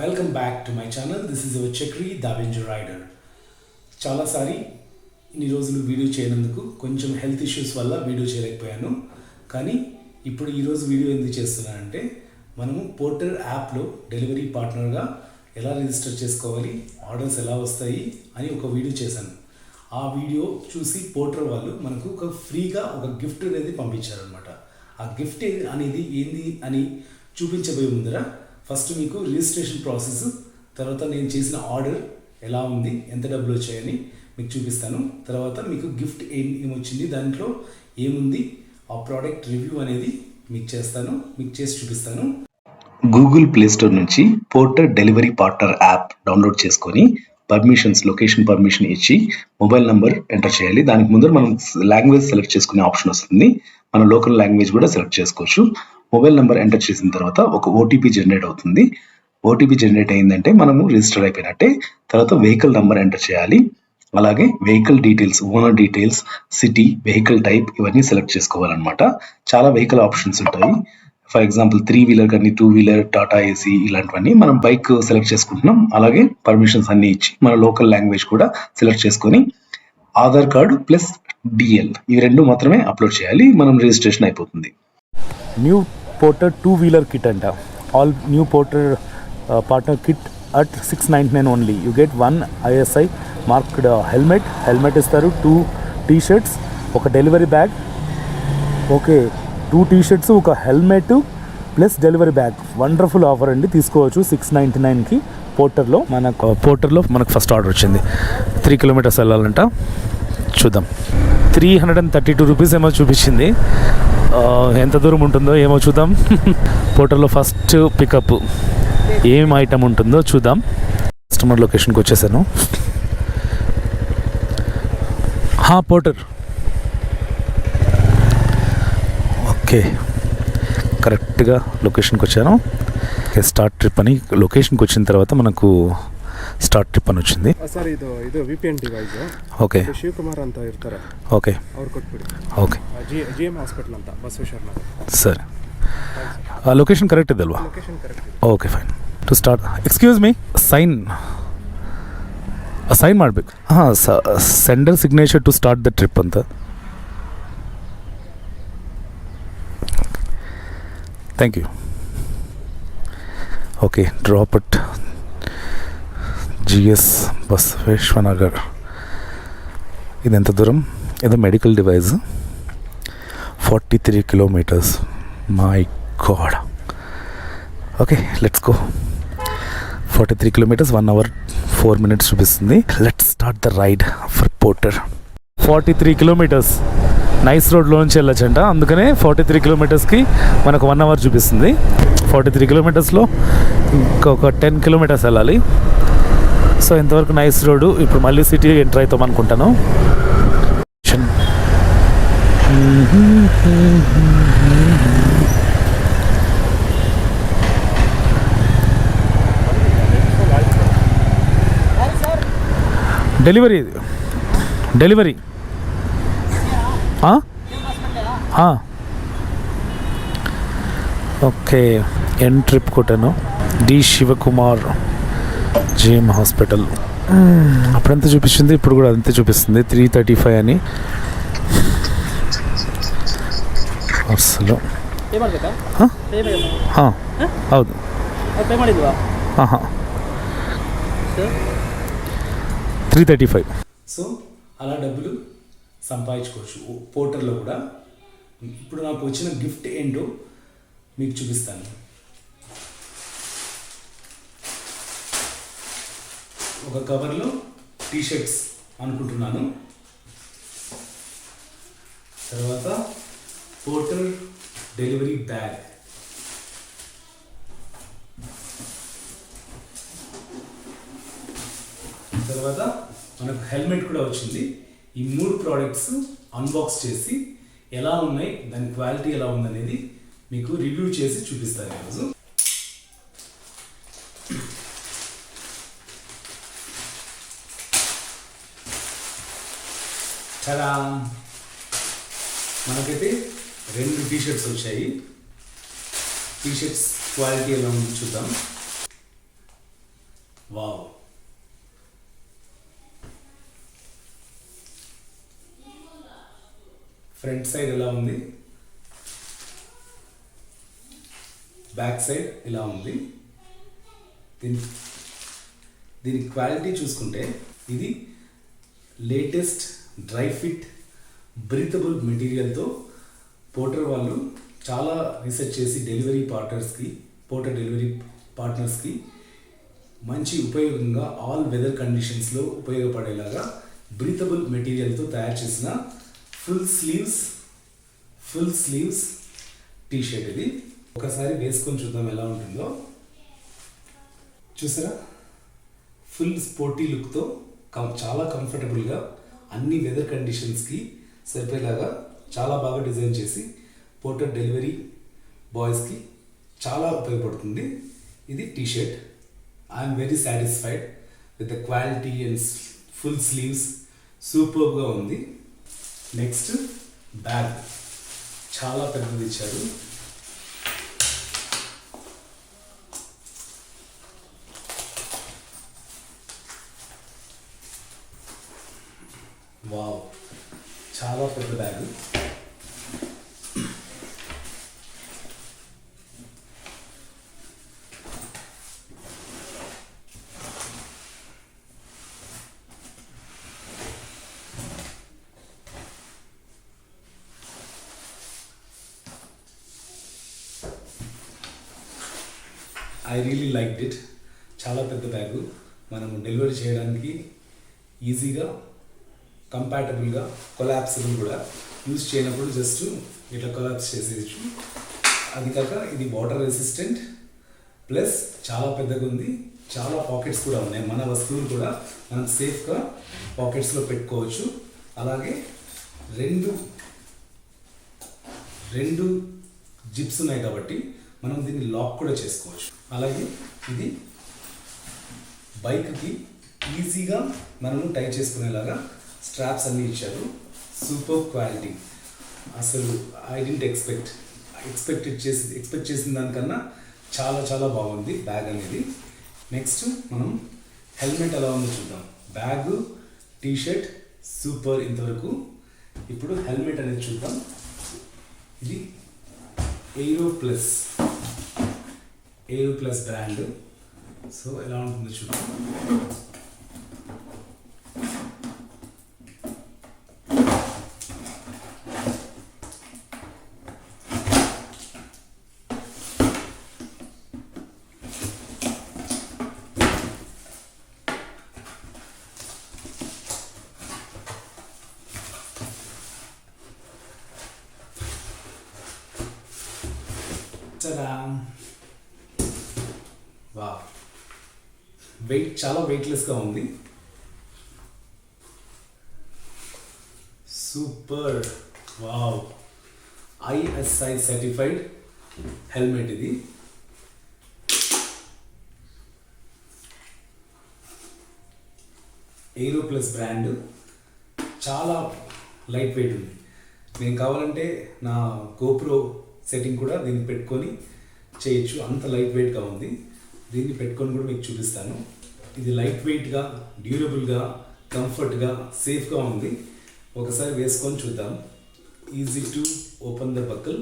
Welcome back to my channel. This is our Chakri the avenger rider. చాలాసారి ఇన్ని రోజులు video చేయనందుకు కొంచెం హెల్త్ ఇష్యూస్ వల్ల వీడియో చేయలేకపోయాను. కానీ ఇప్పుడు ఈరోజు వీడియో ఎందుకు చేస్తున్నానంటే, మనము పోర్టర్ యాప్లో డెలివరీ పార్ట్నర్గా ఎలా రిజిస్టర్ చేసుకోవాలి, ఆర్డర్స్ ఎలా వస్తాయి అని ఒక వీడియో చేశాను. ఆ వీడియో చూసి పోర్టర్ వాళ్ళు మనకు ఒక ఫ్రీగా ఒక గిఫ్ట్ అనేది పంపించారనమాట. ఆ గిఫ్ట్ అనేది ఏంది అని చూపించబోయే ముందర ఫస్ట్ మీకు రిజిస్ట్రేషన్ ప్రాసెస్, తర్వాత నేను చేసిన ఆర్డర్ ఎలా ఉంది, ఎంత డబ్బులు వచ్చాయని మీకు చూపిస్తాను. తర్వాత మీకు గిఫ్ట్ ఏమొచ్చింది, దాంట్లో ఏముంది, ఆ ప్రోడక్ట్ రివ్యూ అనేది మీకు చేసి చూపిస్తాను. గూగుల్ ప్లే స్టోర్ నుంచి Porter delivery partner app download చేసుకొని పర్మిషన్స్, లొకేషన్ పర్మిషన్ ఇచ్చి మొబైల్ నెంబర్ ఎంటర్ చేయాలి. దానికి ముందర మనం లాంగ్వేజ్ సెలెక్ట్ చేసుకునే ఆప్షన్ వస్తుంది. మన లోకల్ లాంగ్వేజ్ కూడా సెలెక్ట్ చేసుకోవచ్చు. మొబైల్ నెంబర్ ఎంటర్ చేసిన తర్వాత ఒక ఓటీపీ జనరేట్ అవుతుంది. ఓటీపీ జనరేట్ అయిందంటే మనము రిజిస్టర్ అయిపోయినట్టే. తర్వాత వెహికల్ నెంబర్ ఎంటర్ చేయాలి. అలాగే vehicle details, owner details, city, vehicle type ఇవన్నీ సెలెక్ట్ చేసుకోవాలన్నమాట. చాలా వెహికల్ ఆప్షన్స్ ఉంటాయి. ఫర్ ఎగ్జాంపుల్ 3 వీలర్ కానీ 2 వీలర్, టాటా ఏసీ ఇలాంటివన్నీ మనం బైక్ సెలెక్ట్ చేసుకుంటున్నాం. అలాగే పర్మిషన్స్ అన్ని ఇచ్చి మన లోకల్ లాంగ్వేజ్ కూడా సెలెక్ట్ చేసుకొని ఆధార్ కార్డు ప్లస్ డిఎల్ ఇవి రెండు మాత్రమే అప్లోడ్ చేయాలి. మనం రిజిస్ట్రేషన్ అయిపోతుంది. న్యూ పోర్టర్ 2 వీలర్ కిట్ అంట. All new Porter partner kit at 699 only. You get 1 ISI marked helmet ఇస్తారు, 2 టీ-షర్ట్స్, ఒక డెలివరీ బ్యాగ్. ఓకే, 2 టీ-షర్ట్స్, ఒక helmet plus delivery bag. Wonderful offer అండి, తీసుకోవచ్చు 699కి. పోర్టర్లో మనకు ఫస్ట్ ఆర్డర్ వచ్చింది. 3 కిలోమీటర్స్ వెళ్ళాలంట. చూద్దాం. 332 రూపీస్ ఏమో చూపించింది. ఎంత దూరం ఉంటుందో ఏమో చూద్దాం. పోర్టర్లో ఫస్ట్ పికప్ ఏం ఐటమ్ ఉంటుందో చూద్దాం. కస్టమర్ లొకేషన్కి వచ్చేసాను. పోర్టర్ ఓకే, కరెక్ట్గా లొకేషన్కి వచ్చాను. స్టార్ట్ ట్రిప్ అని లొకేషన్కి వచ్చిన తర్వాత మనకు ಸ್ಟಾರ್ಟ್ ಟ್ರಿಪ್ అని వచ్చింది. ಸರ್ ಇದು VPN ಡಿವೈಸ್. ಓಕೆ, ಶಿವಕುಮಾರ್ ಅಂತ ಇರ್ತಾರೆ, ಓಕೆ, ಅವ್ರು ಕೊಟ್ಬಿಡಿ. ಓಕೆ, GM ಹಾಸ್ಪಿಟಲ್ ಅಂತ ಬಸವೇಶ್ವರ ನಗರ. ಸರಿ, ಆ ಲೊಕೇಶನ್ ಕರೆಕ್ಟ್ ಇದೆ ಅಲ್ವಾ? ಲೊಕೇಶನ್ ಕರೆಕ್ಟ್ ಇದೆ. Okay fine. To start, excuse me, sign ಮಾಡಬೇಕು. Sender signature to start the trip ಅಂತ. Thank you. Okay, drop it GS Basaveshwara Nagar. ఇది ఎంత దూరం? ఇది medical device. 43 kilometres. My god. Okay, let's go. 43 kilometres, 1 hour 4 minutes చూపిస్తుంది. Let's start the ride for Porter. 43 kilometres nice రోడ్లో నుంచి వెళ్ళొచ్చంట. అందుకనే 43 కిలోమీటర్స్కి మనకు 1 hour చూపిస్తుంది. 43 కిలోమీటర్స్లో ఇంకొక 10 కిలోమీటర్స్ వెళ్ళాలి. సో ఇంతవరకు నైస్ రోడ్డు. ఇప్పుడు మళ్ళీ సిటీ ఎంటర్ అవుతాం అనుకుంటాను. Delivery okay. ఎన్ ట్రిప్ కొట్టాను. D Shivakumar, GM hospital. అప్పుడంతా చూపించింది, ఇప్పుడు కూడా అంతే చూపిస్తుంది. 335 అని. అసలు ಹೌದು. 335. సో అలా డబ్బులు సంపాదించుకోవచ్చు పోర్టర్లో కూడా. ఇప్పుడు నాకు వచ్చిన గిఫ్ట్ ఏంటో మీకు చూపిస్తాను. ఒక కవర్లో టీ-షర్ట్స్ అనుకుంటున్నాను. తర్వాత పోర్టర్ డెలివరీ బ్యాగ్, తర్వాత మనకు హెల్మెట్ కూడా వచ్చింది. ఈ 3 ప్రోడక్ట్స్ అన్బాక్స్ చేసి ఎలా ఉన్నాయి, దాని క్వాలిటీ ఎలా ఉందనేది మీకు రివ్యూ చేసి చూపిస్తాను ఈరోజు. చాలా మనకైతే 2 టీ-షర్ట్స్ వచ్చాయి. టీ-షర్ట్స్ క్వాలిటీ ఎలా ఉందో చూద్దాం. వావ్, ఫ్రంట్ సైడ్ ఎలా ఉంది, బ్యాక్ సైడ్ ఇలా ఉంది. దీని క్వాలిటీ చూసుకుంటే ఇది లేటెస్ట్ డ్రై ఫిట్ బ్రీతబుల్ మెటీరియల్తో పోర్టర్ వాళ్ళు చాలా రీసెర్చ్ చేసి పోర్టర్ డెలివరీ పార్ట్నర్స్కి మంచి ఉపయోగంగా ఆల్ వెదర్ కండిషన్స్లో ఉపయోగపడేలాగా బ్రీతబుల్ మెటీరియల్తో తయారు చేసిన ఫుల్ స్లీవ్స్ టీ షర్ట్. ఇది ఒకసారి వేసుకొని చూద్దాం ఎలా ఉంటుందో. చూసారా, ఫుల్ స్పోర్టీ లుక్తో చాలా కంఫర్టబుల్గా అన్ని వెదర్ కండిషన్స్కి సరిపోయేలాగా చాలా బాగా డిజైన్ చేసి పోర్టర్ డెలివరీ బాయ్స్కి చాలా ఉపయోగపడుతుంది ఇది T shirt. I'm very satisfied with the quality and full sleeves, సూపర్గా ఉంది. నెక్స్ట్ బ్యాగ్ చాలా పెద్దది ఇచ్చారు. వావ్, చాలా పెద్ద bag. I really liked it. చాలా పెద్ద బ్యాగు, మనం డెలివరీ చేయడానికి ఈజీగా, కంపాటబుల్గా, కొలాప్సిబుల్ కూడా. యూజ్ చేయనప్పుడు జస్ట్ ఇట్లా కొలాప్స్ చేసేయచ్చు. అది కాక ఇది వాటర్ రెసిస్టెంట్ ప్లస్ చాలా పెద్దగా ఉంది. చాలా పాకెట్స్ కూడా ఉన్నాయి. మన వస్తువులు కూడా మనం సేఫ్గా పాకెట్స్లో పెట్టుకోవచ్చు. అలాగే రెండు జిప్స్ ఉన్నాయి కాబట్టి మనం దీన్ని లాక్ కూడా చేసుకోవచ్చు. అలాగే ఇది బైక్కి ఈజీగా మనము టై చేసుకునేలాగా స్ట్రాప్స్ అన్నీ ఇచ్చారు. Super quality. అసలు ఐ డెంట్ ఎక్స్పెక్ట్ చేసిన దానికన్నా చాలా చాలా బాగుంది బ్యాగ్ అనేది. నెక్స్ట్ మనం హెల్మెట్ ఎలా ఉందో చూద్దాం. బ్యాగ్, టీ షర్ట్ సూపర్ ఇంతవరకు. ఇప్పుడు హెల్మెట్ అనేది చూద్దాం. ఇది ఏరో ప్లస్ బ్రాండ్. సో ఎలా ఉంటుందో చూద్దాం. వావ్, చాలా వెయిట్లెస్గా ఉంది. Super. Wow, ISI certified helmet ఇది. ఏరో ప్లస్ బ్రాండ్. చాలా లైట్ వెయిట్ ఉంది. నేను కావాలంటే నా GoPro సెట్టింగ్ కూడా దీన్ని పెట్టుకొని చేయొచ్చు, అంత లైట్ వెయిట్గా ఉంది. దీన్ని పెట్టుకొని కూడా మీకు చూపిస్తాను. ఇది లైట్ వెయిట్గా, డ్యూరబుల్గా, కంఫర్ట్గా, సేఫ్గా ఉంది. ఒకసారి వేసుకొని చూద్దాం. Easy to open the buckle.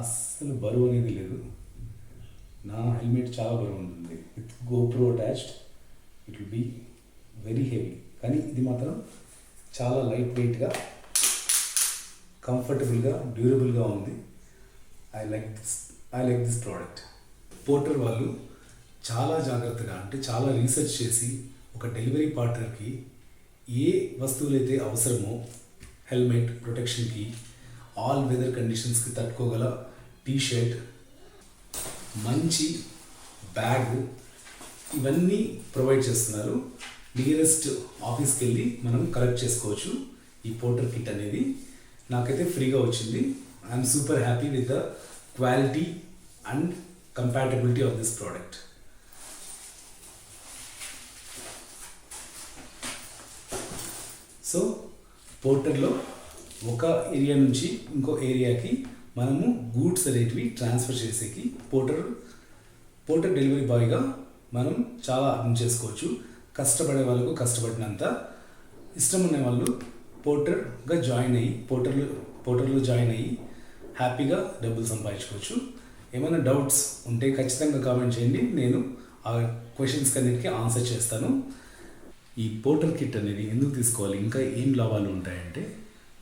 అస్సలు బరువు అనేది లేదు. నా హెల్మెట్ చాలా బరువు ఉంటుంది. With GoPro attached it will be very heavy. కానీ ఇది మాత్రం చాలా లైట్ వెయిట్గా, కంఫర్టబుల్గా, డ్యూరబుల్గా ఉంది. I like this product. Porter వాళ్ళు చాలా జాగ్రత్తగా, అంటే చాలా రీసెర్చ్ చేసి ఒక డెలివరీ పార్ట్నర్కి ఏ వస్తువులైతే అవసరమో, హెల్మెట్ ప్రొటెక్షన్కి, ఆల్ వెదర్ కండిషన్స్కి తట్టుకోగల టీ షర్ట్, మంచి బ్యాగ్, ఇవన్నీ ప్రొవైడ్ చేస్తున్నారు. నియరెస్ట్ ఆఫీస్కి వెళ్ళి మనం కలెక్ట్ చేసుకోవచ్చు ఈ పోర్టర్ కిట్ అనేది. నాకైతే ఫ్రీగా వచ్చింది. I'm super happy with the quality and compatibility of this product. So పోర్టర్లో ఒక ఏరియా నుంచి ఇంకో ఏరియాకి మనము గూడ్స్ అనేటివి ట్రాన్స్ఫర్ చేసేకి పోర్టర్ డెలివరీ బాయ్గా మనం చాలా అర్థం చేసుకోవచ్చు. కష్టపడే వాళ్ళకు కష్టపడినంత, ఇష్టం ఉన్న వాళ్ళు పోర్టర్గా జాయిన్ అయ్యి పోర్టర్లో జాయిన్ అయ్యి హ్యాపీగా డబ్బులు సంపాదించుకోవచ్చు. ఏమైనా డౌట్స్ ఉంటే ఖచ్చితంగా కామెంట్ చేయండి, నేను ఆ క్వశ్చన్స్కి అన్నిటికీ ఆన్సర్ చేస్తాను. ఈ పోర్టర్ కిట్ అనేది ఎందుకు తీసుకోవాలి, ఇంకా ఏం లాభాలు ఉంటాయంటే,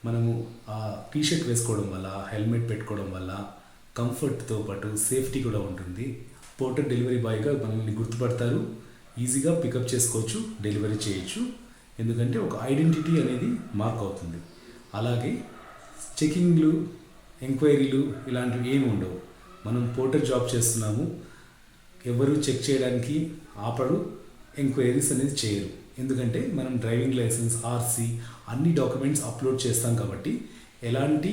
మనము ఆ టీషర్ట్ వేసుకోవడం వల్ల, హెల్మెట్ పెట్టుకోవడం వల్ల కంఫర్ట్తో పాటు సేఫ్టీ కూడా ఉంటుంది. పోర్టర్ డెలివరీ బాయ్గా మనల్ని గుర్తుపడతారు, ఈజీగా పికప్ చేసుకోవచ్చు, డెలివరీ చేయొచ్చు. ఎందుకంటే ఒక ఐడెంటిటీ అనేది మార్క్ అవుతుంది. అలాగే చెకింగ్లు, ఎంక్వైరీలు ఇలాంటివి ఏమి ఉండవు. మనం పోర్టర్ జాబ్ చేస్తున్నాము, ఎవరు చెక్ చేయడానికి ఆపడు, ఎంక్వైరీస్ అనేది చేయరు. ఎందుకంటే మనం డ్రైవింగ్ లైసెన్స్, ఆర్సీ అన్ని డాక్యుమెంట్స్ అప్లోడ్ చేస్తాం కాబట్టి ఎలాంటి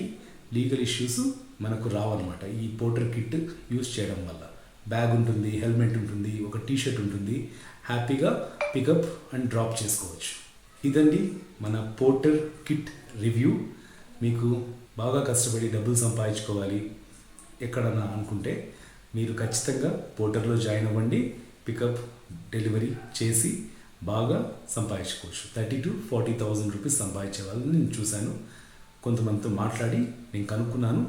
లీగల్ ఇష్యూస్ మనకు రావన్నమాట. ఈ పోర్టర్ కిట్ యూస్ చేయడం వల్ల బ్యాగ్ ఉంటుంది, హెల్మెట్ ఉంటుంది, ఒక టీషర్ట్ ఉంటుంది, హ్యాపీగా పికప్ అండ్ డ్రాప్ చేసుకోవచ్చు. ఇదండి మన పోర్టర్ కిట్ రివ్యూ. మీకు బాగా కష్టపడి డబ్బులు సంపాదించుకోవాలి ఎక్కడన్నా అనుకుంటే మీరు ఖచ్చితంగా పోర్టర్లో జాయిన్ అవ్వండి. పికప్ డెలివరీ చేసి బాగా సంపాదించుకోవచ్చు. 30,000 to 40,000 రూపీస్ సంపాదించే వాళ్ళని నేను చూశాను. కొంతమందితో మాట్లాడి నేను కనుక్కున్నాను.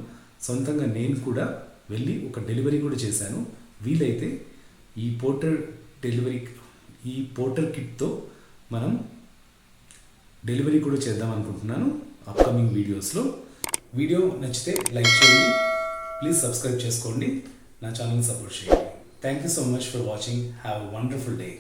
సొంతంగా నేను కూడా వెళ్ళి ఒక డెలివరీ కూడా చేశాను. వీలైతే ఈ పోర్టర్ కిట్తో మనం డెలివరీ కూడా చేద్దాం అనుకుంటున్నాను అప్కమింగ్ వీడియోస్లో. వీడియో నచ్చితే లైక్ చేయండి, ప్లీజ్ సబ్స్క్రైబ్ చేసుకోండి, నా ఛానల్ని సపోర్ట్ చేయండి. Thank you so much for watching. Have a wonderful day.